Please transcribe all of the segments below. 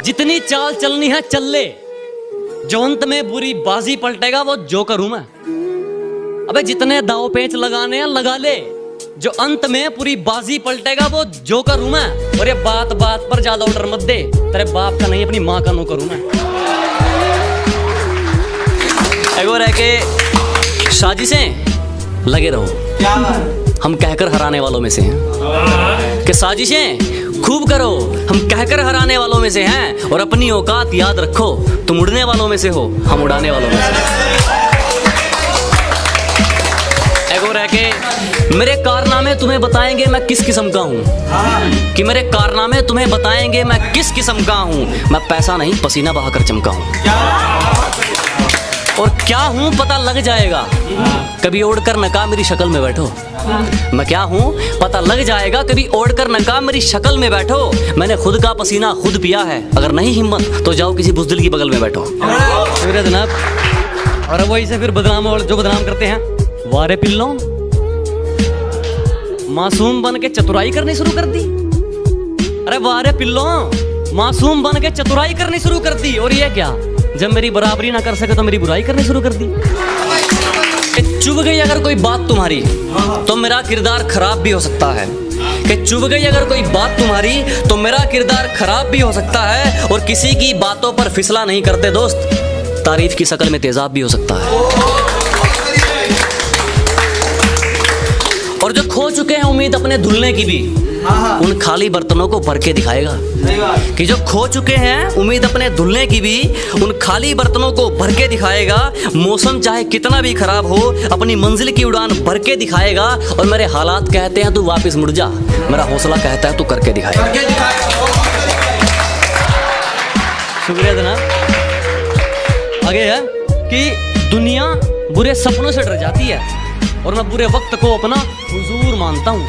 जितनी चाल चलनी है चल ले, जो अंत में बुरी बाजी पलटेगा वो जोकर हूं मैं। अबे जितने दाव पेच लगाने हैं लगा ले, जो अंत में पूरी बाजी पलटेगा वो जोकर हूं मैं। और ये बात बात पर ज्यादा ऑर्डर मत दे, तेरे बाप का नहीं अपनी माँ का नौकर हूं मैं। एगो रह के साजिशें लगे रहो, हम कहकर हराने वालों में से हैं। कि साजिशें खूब करो, हम कहकर हराने वालों में से हैं। और अपनी औकात याद रखो, तुम उड़ने वालों में से हो, हम उड़ाने वालों में से। एगो रह के मेरे कारनामे तुम्हें बताएंगे मैं किस किस्म का हूँ। कि मेरे कारनामे तुम्हें बताएंगे मैं किस किस्म का हूँ। मैं पैसा नहीं पसीना बहाकर चमका हूँ। और क्या हूँ पता लग जाएगा, कभी ओढ़कर नकाब मेरी शक्ल में बैठो। मैं क्या हूँ पता लग जाएगा, कभी ओढ़कर नकाब मेरी शक्ल में बैठो। मैंने खुद का पसीना खुद पिया है, अगर नहीं हिम्मत तो जाओ किसी बुज़दिल की बगल में बैठो। जनाब, और वही से फिर बदनाम, और जो बदनाम करते हैं, वारे पिल्लो मासूम बन के चतुराई करनी शुरू कर दी। अरे वारे पिल्लो मासूम बन के चतुराई करनी शुरू कर दी। और ये क्या, जब मेरी बराबरी ना कर सके तो मेरी बुराई करनी शुरू कर दी। चुभ गई अगर कोई बात तुम्हारी तो मेरा किरदार खराब भी हो सकता है। कि चुभ गई अगर कोई बात तुम्हारी तो मेरा किरदार खराब भी हो सकता है। और किसी की बातों पर फिसला नहीं करते दोस्त, तारीफ की शक्ल में तेजाब भी हो सकता है। और जो खो चुके हैं उम्मीद अपने धुलने की भी, उन खाली बर्तनों को भर के दिखाएगा। कि जो खो चुके हैं उम्मीद अपने धुलने की भी, उन खाली बर्तनों को भर के दिखाएगा। मौसम चाहे कितना भी खराब हो, अपनी मंजिल की उड़ान भर के दिखाएगा। और मेरे हालात कहते हैं तू वापस मुड़ जा, मेरा हौसला कहता है तू करके दिखाएगा। शुक्रिया जनाब। आगे है कि दुनिया बुरे सपनों से डर जाती है और मैं बुरे वक्त को अपना हुजूर मानता हूँ।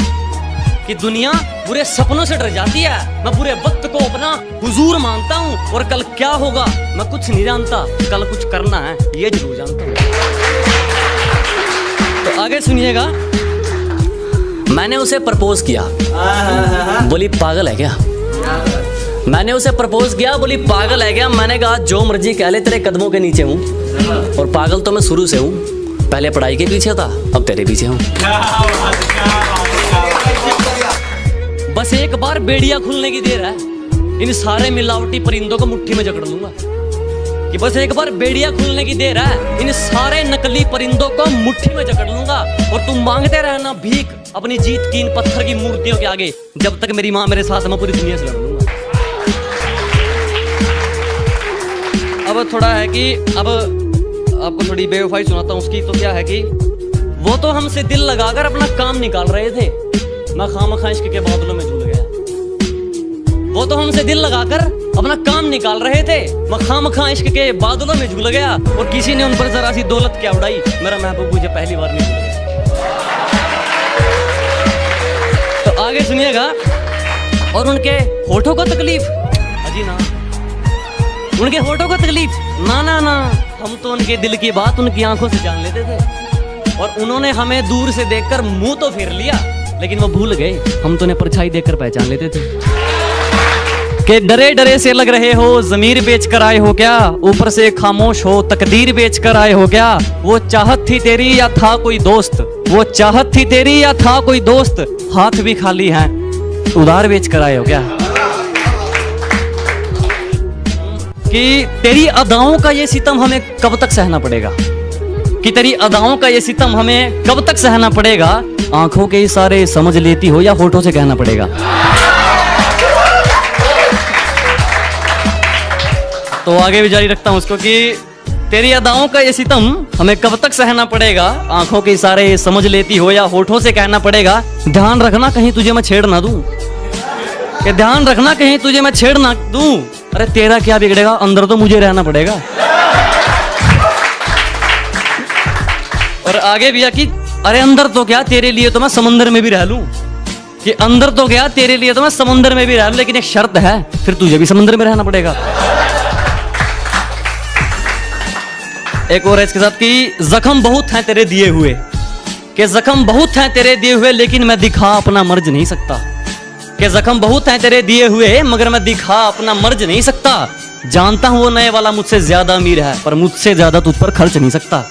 कि दुनिया बुरे सपनों से डर जाती है, मैं बुरे वक्त को अपना हुजूर मानता हूँ। और कल क्या होगा मैं कुछ नहीं जानता, कल कुछ करना है ये जरूर जानता हूँ। तो आगे सुनिएगा। मैंने उसे प्रपोज किया, बोली पागल है क्या। मैंने उसे प्रपोज किया, बोली पागल है क्या। मैंने कहा जो मर्जी कह ले, तेरे कदमों के नीचे हूँ। और पागल तो मैं शुरू से हूँ, पहले पढ़ाई के पीछे था, अब तेरे पीछे हूँ। बस एक बार बेड़िया खुलने की देर है, इन सारे मिलावटी परिंदों को मुट्ठी में जकड़ लूंगा। कि बस एक बार बेड़िया खुलने की देर है, इन सारे नकली परिंदों को मुट्ठी में जकड़ लूंगा। और तुम मांगते रहना भीख अपनी जीत की इन पत्थर की मूर्तियों के आगे, जब तक मेरी माँ मेरे साथ, मैं पूरी दुनिया से लड़ लूंगा। अब थोड़ा है कि अब आपको थोड़ी बेवफाई सुनाता हूँ उसकी। तो क्या है कि वो तो हमसे दिल लगाकर अपना काम निकाल रहे थे, मैं खामखा इश्क के बादलों में झूल गया। वो तो हमसे दिल लगाकर अपना काम निकाल रहे थे, मैं खामखा इश्क के बादलों में झूल गया। और किसी ने उन पर जरा सी दौलत क्या उड़ाई, मेरा महबूब मुझे पहली बार नहीं झूल गया। तो आगे सुनिएगा। और उनके होठों को तकलीफ, अजी ना, उनके होठों को तकलीफ ना ना ना, हम तो उनके दिल की बात उनकी आंखों से जान लेते थे। और उन्होंने हमें दूर से देखकर मुंह तो फेर लिया, लेकिन वो भूल गए हम तो उन्हें परछाई देखकर पहचान लेते थे। कि डरे डरे से लग रहे हो, जमीर बेच कर आए हो क्या। ऊपर से खामोश हो, तकदीर बेच कर आए हो क्या। वो चाहत थी तेरी या था कोई दोस्त, वो चाहत थी तेरी या था कोई दोस्त। हाथ भी खाली हैं, उधार बेच कर आए हो क्या। कि तेरी अदाओं का ये सितम हमें कब तक सहना पड़ेगा। कि तेरी अदाओं का ये सितम हमें कब तक सहना पड़ेगा। आंखों के इशारे समझ लेती हो या होठों से कहना पड़ेगा। तो आगे भी जारी रखता हूं उसको कि तेरी अदाओं का ये सितम हमें कब तक सहना पड़ेगा। आंखों के इशारे समझ लेती हो या होठों से कहना पड़ेगा। ध्यान रखना कहीं तुझे मैं छेड़ ना दूं, कि ध्यान रखना कहीं तुझे मैं छेड़ ना दूं। अरे तेरा क्या बिगड़ेगा, अंदर तो मुझे रहना पड़ेगा। और आगे भी कि अरे अंदर तो क्या, तेरे लिए तो मैं समंदर में भी रह लूं। कि अंदर तो क्या, तेरे लिए तो मैं समंदर में भी रह लूं, लेकिन एक शर्त है, फिर तुझे भी समंदर में रहना पड़ेगा। एक और है इसके साथ कि जख्म बहुत हैं तेरे दिए हुए, कि जख्म बहुत हैं तेरे दिए हुए, लेकिन मैं दिखा अपना मर्ज नहीं सकता। कि जख्म बहुत हैं तेरे दिए हुए, मगर मैं दिखा अपना मर्ज नहीं सकता। जानता हूं वो नए वाला मुझसे ज्यादा अमीर है, पर मुझसे ज्यादा तुझ पर खर्च नहीं सकता।